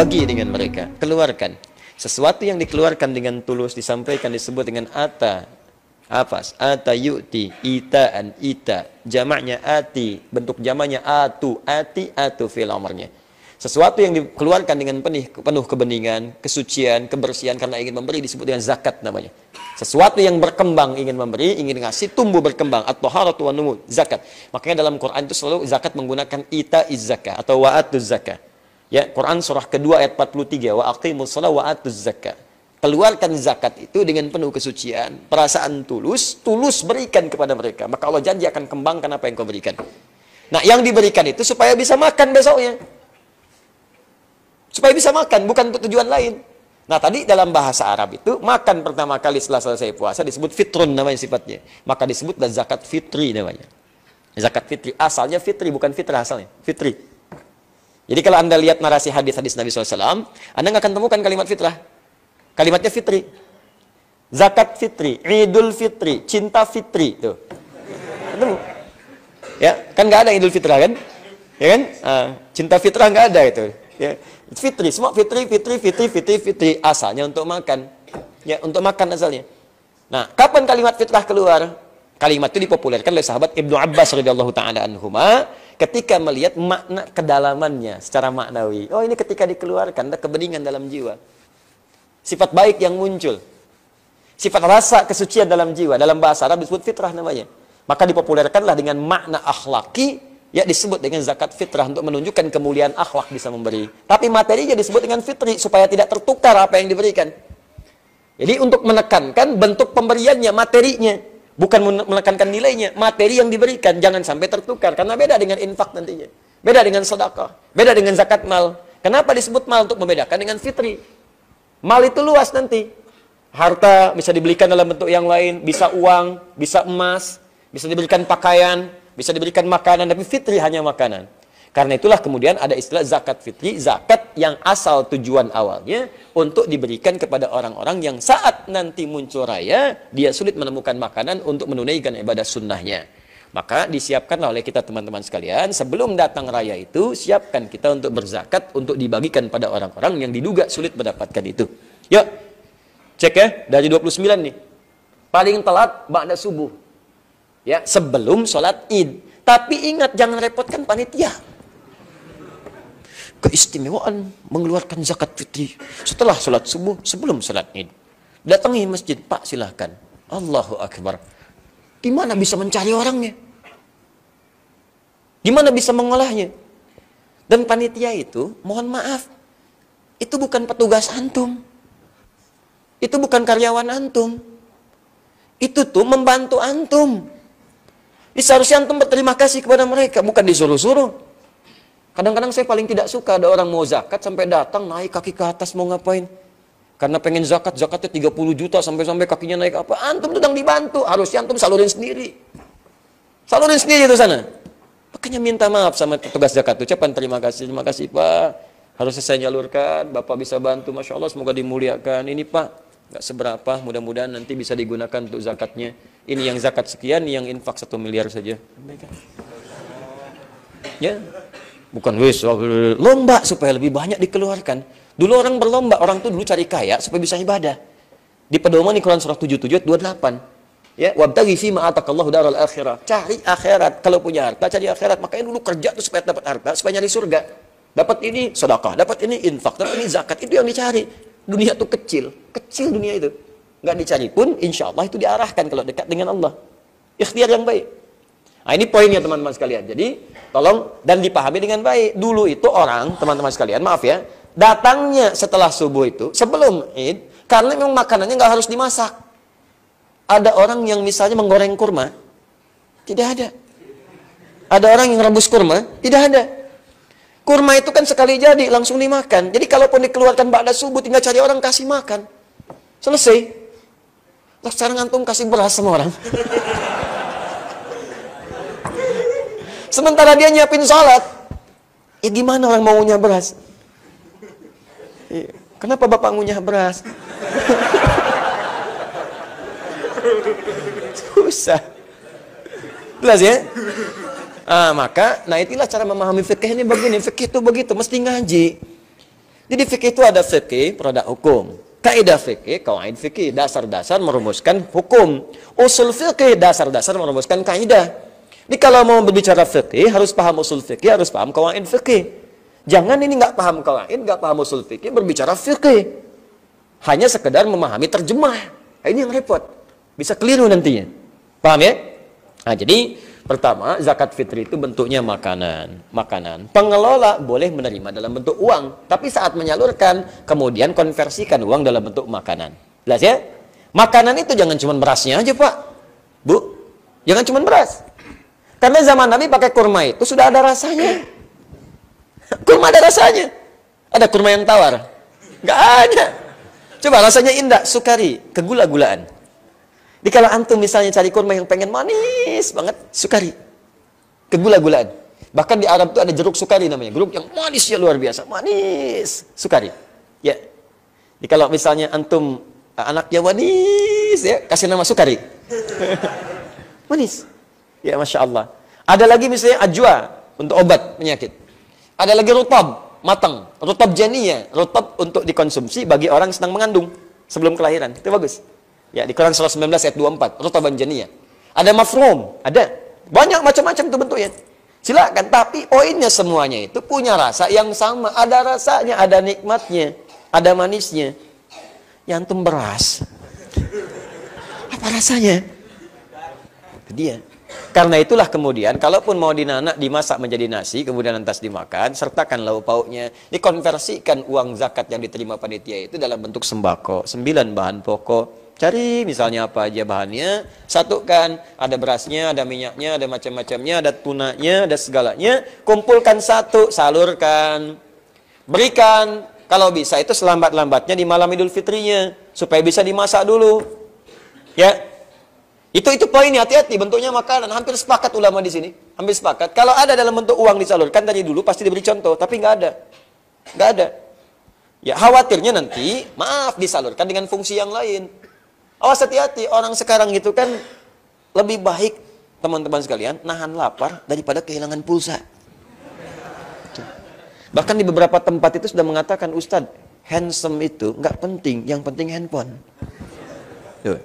bagi dengan mereka, keluarkan. Sesuatu yang dikeluarkan dengan tulus disampaikan disebut dengan ata. Apa? Ata yu'ti, ita'an, ita. Jamaknya ati, bentuk jamaknya atu, ati, atu fi'il amrnya. Sesuatu yang dikeluarkan dengan penuh kebeningan, kesucian, kebersihan karena ingin memberi disebut dengan zakat namanya. Sesuatu yang berkembang ingin memberi, ingin ngasih, tumbuh berkembang. At-taharatu wan numu, zakat. Makanya dalam Quran itu selalu zakat menggunakan ita'iz zakah atau wa'atuz zakah. Ya, Quran surah kedua ayat 43, wa aqimus shalah wa atuz zakah. Keluarkan zakat itu dengan penuh kesucian, perasaan tulus, tulus berikan kepada mereka. Maka Allah janji akan kembangkan apa yang kau berikan. Nah, yang diberikan itu supaya bisa makan besoknya. Supaya bisa makan, bukan untuk tujuan lain. Nah, tadi dalam bahasa Arab itu, makan pertama kali setelah selesai puasa disebut fitrun namanya sifatnya. Maka disebutlah zakat fitri namanya. Zakat fitri, asalnya fitri, bukan fitrah asalnya. Fitri. Jadi kalau Anda lihat narasi hadis-hadis Nabi SAW, Anda nggak akan temukan kalimat fitrah. Kalimatnya fitri. Zakat fitri, Idul fitri, cinta fitri. Tuh. Ketemu. Ya, kan nggak ada Idul fitrah kan? Ya kan? Cinta fitrah nggak ada itu. Ya. Fitri, semua fitri. Asalnya untuk makan. Ya, untuk makan asalnya. Nah, kapan kalimat fitrah keluar? Kalimat itu dipopulerkan oleh sahabat Ibnu Abbas radhiyallahu taala anhuma ketika melihat makna kedalamannya secara maknawi. Oh, ini ketika dikeluarkan ada kebeningan dalam jiwa. Sifat baik yang muncul. Sifat rasa kesucian dalam jiwa. Dalam bahasa Arab disebut fitrah namanya. Maka dipopulerkanlah dengan makna akhlaki, ya disebut dengan zakat fitrah untuk menunjukkan kemuliaan akhlak bisa memberi. Tapi materinya disebut dengan fitri supaya tidak tertukar apa yang diberikan. Jadi untuk menekankan bentuk pemberiannya, materinya. Bukan menekankan nilainya, materi yang diberikan. Jangan sampai tertukar. Karena beda dengan infak nantinya. Beda dengan sedekah. Beda dengan zakat mal. Kenapa disebut mal? Untuk membedakan dengan fitri. Mal itu luas nanti. Harta bisa dibelikan dalam bentuk yang lain. Bisa uang, bisa emas. Bisa diberikan pakaian. Bisa diberikan makanan. Tapi fitri hanya makanan. Karena itulah kemudian ada istilah zakat fitri. Zakat yang asal tujuan awalnya untuk diberikan kepada orang-orang yang saat nanti muncul raya, dia sulit menemukan makanan untuk menunaikan ibadah sunnahnya. Maka disiapkanlah oleh kita teman-teman sekalian, sebelum datang raya itu, siapkan kita untuk berzakat, untuk dibagikan pada orang-orang yang diduga sulit mendapatkan itu. Yuk, cek ya, dari 29 nih. Paling telat, ba'da subuh. Ya, sebelum sholat id. Tapi ingat, jangan repotkan panitia. Keistimewaan mengeluarkan zakat fitri setelah sholat subuh, sebelum sholat id. Datangi masjid, Pak silahkan. Allahu Akbar. Di mana bisa mencari orangnya? Di mana bisa mengolahnya? Dan panitia itu, mohon maaf, itu bukan petugas antum. Itu bukan karyawan antum. Itu tuh membantu antum. Seharusnya antum berterima kasih kepada mereka, bukan disuruh-suruh. Kadang-kadang saya paling tidak suka ada orang mau zakat sampai datang naik kaki ke atas mau ngapain. Karena pengen zakat, zakatnya 30 juta sampai-sampai kakinya naik apa. Antum sedang dibantu, harusnya antum salurin sendiri. Salurin sendiri itu sana. Makanya minta maaf sama petugas zakat, ucapan terima kasih Pak. Harusnya saya nyalurkan, Bapak bisa bantu, Masya Allah semoga dimuliakan. Ini Pak, nggak seberapa, mudah-mudahan nanti bisa digunakan untuk zakatnya. Ini yang zakat sekian, yang infak 1 miliar saja. Ya. Bukan lomba supaya lebih banyak dikeluarkan. Dulu orang berlomba, orang tuh dulu cari kaya supaya bisa ibadah. Di pedoman di Quran surah 77 ayat 28. Ya, wabtaghi fima atakallahu daral akhirah. Cari akhirat. Kalau punya harta cari akhirat. Makanya dulu kerja tuh supaya dapat harta, supaya nyari surga. Dapat ini sedekah, dapat ini infak, dapat ini zakat. Itu yang dicari. Dunia tuh kecil. Kecil dunia itu. Enggak dicari pun insya Allah itu diarahkan kalau dekat dengan Allah. Ikhtiar yang baik. Nah, ini poinnya teman-teman sekalian. Jadi, tolong dan dipahami dengan baik. Dulu itu orang, teman-teman sekalian, maaf ya, datangnya setelah subuh itu, sebelum Id, karena memang makanannya nggak harus dimasak. Ada orang yang misalnya menggoreng kurma, tidak ada. Ada orang yang rebus kurma, tidak ada. Kurma itu kan sekali jadi, langsung dimakan. Jadi, kalaupun dikeluarkan ba'da subuh, tinggal cari orang kasih makan. Selesai. Terus sekarang antum kasih beras sama orang. Sementara dia nyiapin salat. Ya gimana orang mau ngunyah beras? Kenapa bapak ngunyah beras? Susah. Jelas ya? Maka, nah itulah cara memahami fikih ini begini. Fikih itu begitu, mesti ngaji. Jadi fikih itu ada fikih, produk hukum. Kaidah fikih, kawaid fikih, dasar-dasar merumuskan hukum. Usul fikih, dasar-dasar merumuskan kaidah. Jadi kalau mau berbicara fikih, harus paham usul fikih, harus paham kawaid fikih. Jangan ini nggak paham kawaid, nggak paham usul fikih, berbicara fikih. Hanya sekedar memahami terjemah. Nah, ini yang repot. Bisa keliru nantinya. Paham ya? Nah, jadi pertama, zakat fitri itu bentuknya makanan. Pengelola boleh menerima dalam bentuk uang, tapi saat menyalurkan, kemudian konversikan uang dalam bentuk makanan. Jelas ya? Makanan itu jangan cuma berasnya aja, Pak. Bu, jangan cuma beras. Karena zaman Nabi pakai kurma itu sudah ada rasanya. Kurma ada rasanya. Ada kurma yang tawar? Nggak ada. Coba rasanya indah, sukari, kegula-gulaan. Jadi kalau antum misalnya cari kurma yang pengen manis banget, sukari. Kegula-gulaan. Bahkan di Arab itu ada jeruk sukari namanya. Jeruk yang manisnya luar biasa. Manis. Sukari. Ya. Jadi kalau misalnya antum anaknya manis, ya, kasih nama sukari. Manis. Ya, Masya Allah. Ada lagi misalnya ajwa untuk obat penyakit. Ada lagi rutab, matang. Rutab janiyah. Rutab untuk dikonsumsi bagi orang yang sedang mengandung sebelum kelahiran. Itu bagus. Ya, di Quran surah 19 ayat 24, rutaban janiyah. Ada mafrum, ada. Banyak macam-macam tuh bentuknya. Silakan, tapi poinnya semuanya itu punya rasa yang sama. Ada rasanya, ada nikmatnya, ada manisnya. Yang antum beras. Apa rasanya? Itu dia. Karena itulah kemudian, kalaupun mau dinanak, dimasak menjadi nasi, kemudian lantas dimakan, sertakan lauk pauknya, dikonversikan uang zakat yang diterima panitia itu dalam bentuk sembako. 9 bahan pokok. Cari misalnya apa aja bahannya, satukan, ada berasnya, ada minyaknya, ada macam-macamnya, ada tunanya, ada segalanya, kumpulkan satu, salurkan, berikan, kalau bisa itu selambat-lambatnya di malam Idul Fitrinya, supaya bisa dimasak dulu, ya, itu poinnya, hati-hati, bentuknya makanan, hampir sepakat ulama di sini, hampir sepakat, kalau ada dalam bentuk uang disalurkan tadi dulu, pasti diberi contoh, tapi nggak ada, ya khawatirnya nanti, maaf, disalurkan dengan fungsi yang lain. Awas hati-hati, orang sekarang itu kan lebih baik, teman-teman sekalian, nahan lapar daripada kehilangan pulsa. Bahkan di beberapa tempat itu sudah mengatakan, Ustadz, handsome itu nggak penting, yang penting handphone. Tuh.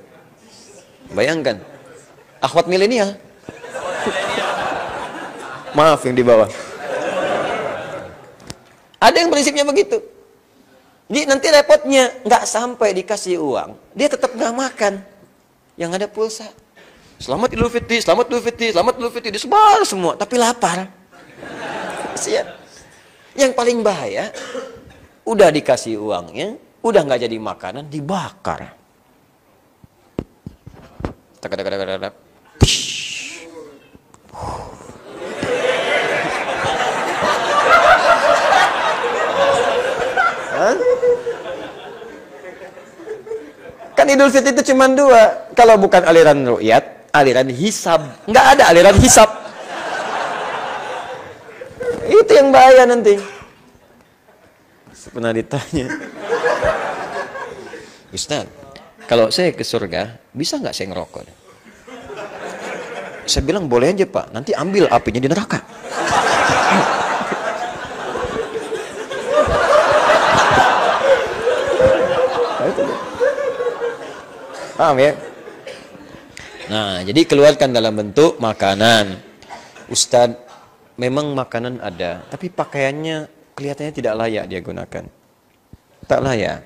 Bayangkan, akhwat milenial. Maaf yang di bawah. Ada yang prinsipnya begitu. Jadi nanti repotnya, nggak sampai dikasih uang, dia tetap nggak makan. Yang ada pulsa. Selamat Idul Fitri, selamat Idul Fitri, selamat Idul Fitri, disebar semua, tapi lapar. Kasihan. Yang paling bahaya, udah dikasih uangnya, udah nggak jadi makanan, dibakar. Tak. Kan Idul Fitri itu cuma 2. Kalau bukan aliran ru'yat, aliran hisab. Nggak ada aliran hisab. Itu yang bahaya nanti. Pernah ditanya, Ustaz, kalau saya ke surga, bisa nggak saya ngerokok? Saya bilang, boleh aja Pak, nanti ambil apinya di neraka. Paham ya? Nah, jadi keluarkan dalam bentuk makanan. Ustadz, memang makanan ada, tapi pakaiannya kelihatannya tidak layak dia gunakan. Tak layak.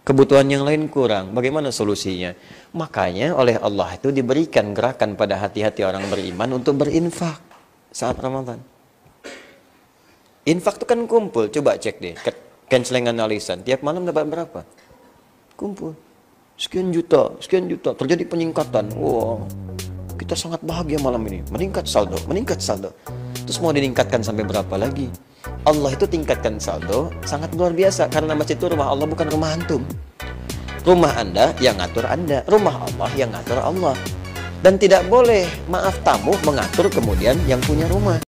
Kebutuhan yang lain kurang. Bagaimana solusinya? Makanya oleh Allah itu diberikan gerakan pada hati-hati orang beriman untuk berinfak saat Ramadan. Infak itu kan kumpul. Coba cek deh. Canceling analisan. Tiap malam dapat berapa? Kumpul. Sekian juta. Terjadi peningkatan. Wow. Kita sangat bahagia malam ini. Meningkat saldo. Terus mau ditingkatkan sampai berapa lagi? Allah itu tingkatkan saldo sangat luar biasa. Karena masjid itu rumah Allah, bukan rumah antum. Rumah Anda yang ngatur Anda. Rumah Allah yang ngatur Allah. Dan tidak boleh, maaf, tamu mengatur kemudian yang punya rumah.